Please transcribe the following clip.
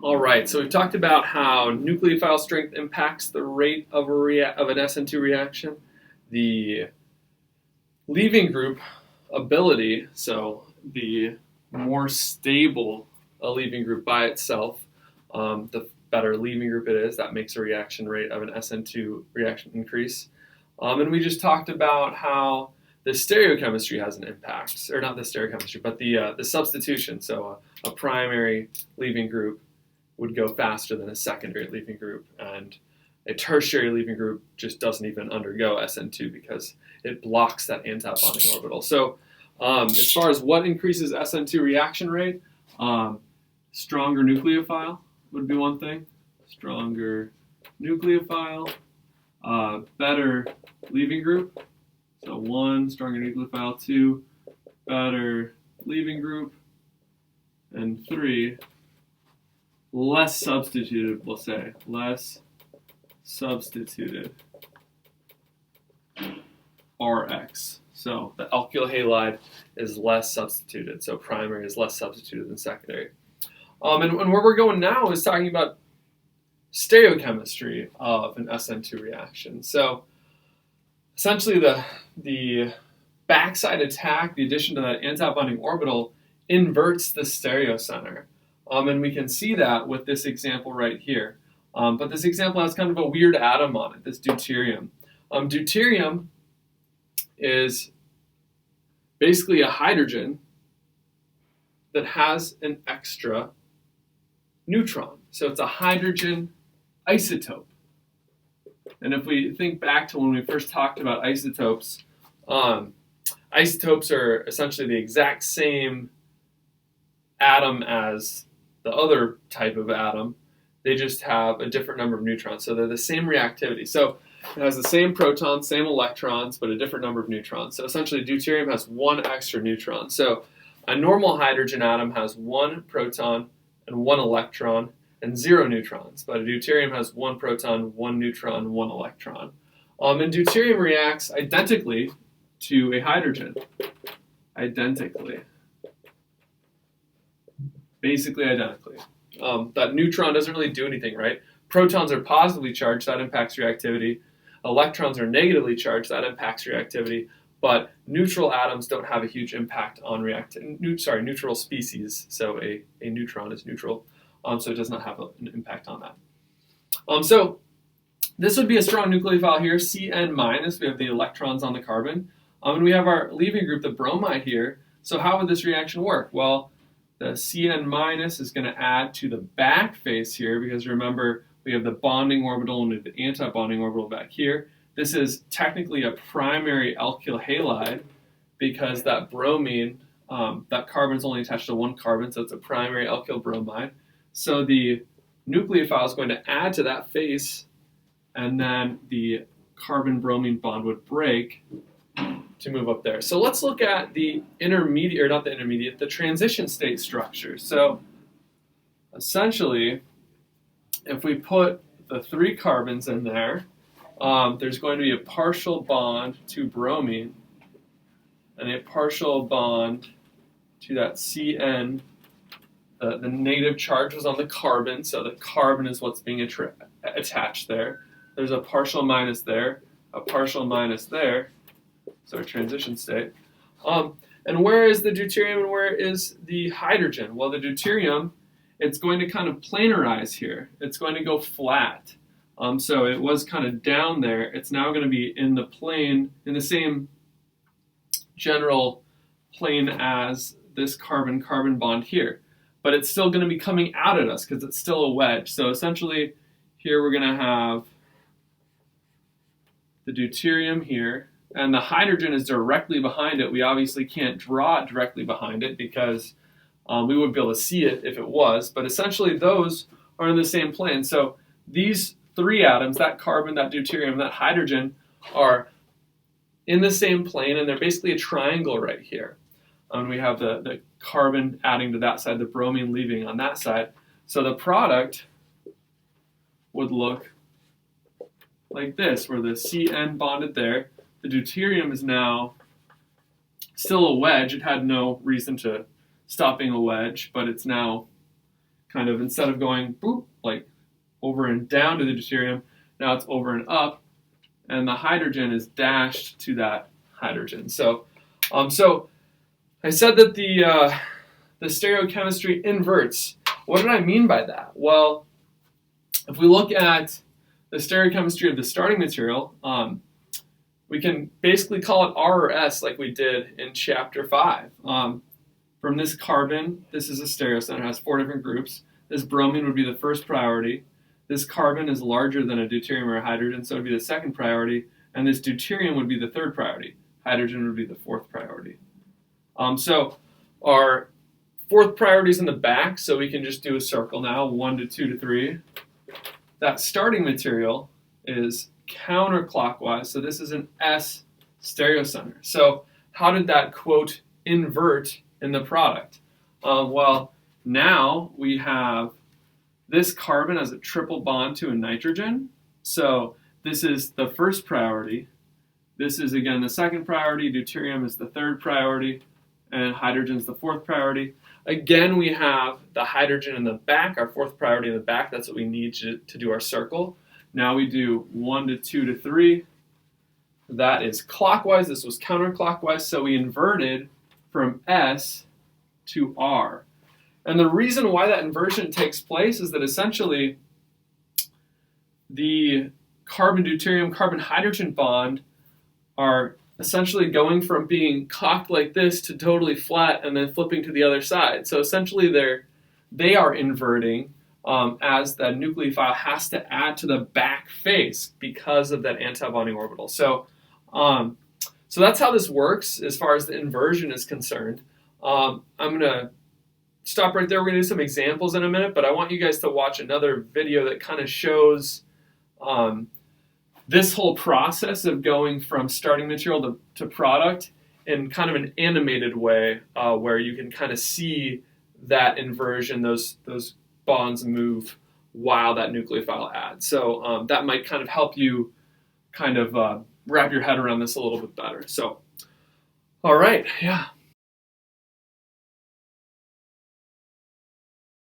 All right, so we've talked about how nucleophile strength impacts the rate of an SN2 reaction, the leaving group ability, so the more stable a leaving group by itself, the better leaving group it is. That makes a reaction rate of an SN2 reaction increase. And we just talked about how the stereochemistry has an impact, or not the stereochemistry, but the substitution. So a primary leaving group would go faster than a secondary leaving group, and a tertiary leaving group just doesn't even undergo SN2 because it blocks that anti-bonding orbital. So as far as what increases SN2 reaction rate, stronger nucleophile would be one thing. Stronger nucleophile, better leaving group. So 1, stronger nucleophile, 2, better leaving group, and 3, less substituted, we'll say. Less substituted Rx. So the alkyl halide is less substituted. So primary is less substituted than secondary. And where we're going now is talking about stereochemistry of an SN2 reaction. So essentially the backside attack, the addition to that anti-bonding orbital, inverts the stereocenter. And we can see that with this example right here. But this example has kind of a weird atom on it, this deuterium. Deuterium is basically a hydrogen that has an extra neutron. So it's a hydrogen isotope. And if we think back to when we first talked about isotopes, isotopes are essentially the exact same atom as the other type of atom. They just have a different number of neutrons. So they're the same reactivity. So it has the same protons, same electrons, but a different number of neutrons. So essentially deuterium has 1 extra neutron. So a normal hydrogen atom has 1 proton and 1 electron and 0 neutrons. But a deuterium has 1 proton, 1 neutron, 1 electron. And deuterium reacts identically to a hydrogen. Identically. Basically identically. That neutron doesn't really do anything, right? Protons are positively charged, that impacts reactivity. Electrons are negatively charged, that impacts reactivity. But neutral atoms don't have a huge impact on neutral species. So a neutron is neutral, so it does not have an impact on that. So this would be a strong nucleophile here, Cn-. We have the electrons on the carbon. And we have our leaving group, the bromide here. So how would this reaction work? Well, the Cn- is going to add to the back face here, because remember, we have the bonding orbital and the anti-bonding orbital back here. This is technically a primary alkyl halide because that bromine, that carbon is only attached to 1 carbon, so it's a primary alkyl bromide. So the nucleophile is going to add to that face, and then the carbon-bromine bond would break to move up there. So let's look at the the transition state structure. So essentially, if we put the 3 carbons in there, there's going to be a partial bond to bromine and a partial bond to that Cn. The negative charge was on the carbon, so the carbon is what's being attached there. There's a partial minus there, a partial minus there. So a transition state. And where is the deuterium and where is the hydrogen? Well, the deuterium, it's going to kind of planarize here. It's going to go flat. So it was kind of down there. It's now going to be in the plane, in the same general plane as this carbon-carbon bond here. But it's still going to be coming out at us because it's still a wedge. So essentially, here we're going to have the deuterium here. And the hydrogen is directly behind it. We obviously can't draw it directly behind it because we wouldn't be able to see it if it was. But essentially, those are in the same plane. So these 3 atoms, that carbon, that deuterium, that hydrogen, are in the same plane, and they're basically a triangle right here. We have the carbon adding to that side, the bromine leaving on that side. So the product would look like this, where the Cn bonded there. The deuterium is now still a wedge. It had no reason to stop being a wedge, but it's now kind of, instead of going boop, like over and down to the deuterium, now it's over and up, and the hydrogen is dashed to that hydrogen. So I said that the stereochemistry inverts. What did I mean by that? Well, if we look at the stereochemistry of the starting material, we can basically call it R or S like we did in chapter 5. From this carbon, this is a stereocenter, it has 4 different groups. This bromine would be the first priority. This carbon is larger than a deuterium or a hydrogen, so it would be the second priority. And this deuterium would be the third priority. Hydrogen would be the fourth priority. So our fourth priority is in the back, so we can just do a circle now, 1 to 2 to 3. That starting material is counterclockwise, so this is an S stereocenter. So how did that, quote, invert in the product? Well, now we have this carbon as a triple bond to a nitrogen. So this is the first priority. This is, again, the second priority. Deuterium is the third priority, and hydrogen is the fourth priority. Again, we have the hydrogen in the back, our fourth priority in the back. That's what we need to do our circle. Now we do 1 to 2 to 3. That is clockwise. This was counterclockwise, so we inverted from S to R. And the reason why that inversion takes place is that essentially the carbon-deuterium, carbon-hydrogen bond are essentially going from being cocked like this to totally flat and then flipping to the other side. So essentially they are inverting as the nucleophile has to add to the back face because of that antibonding orbital. So that's how this works as far as the inversion is concerned. I'm going to stop right there. We're going to do some examples in a minute, but I want you guys to watch another video that kind of shows this whole process of going from starting material to product in kind of an animated way, where you can kind of see that inversion, those bonds move while that nucleophile adds. So that might kind of help you kind of wrap your head around this a little bit better. So, all right, yeah.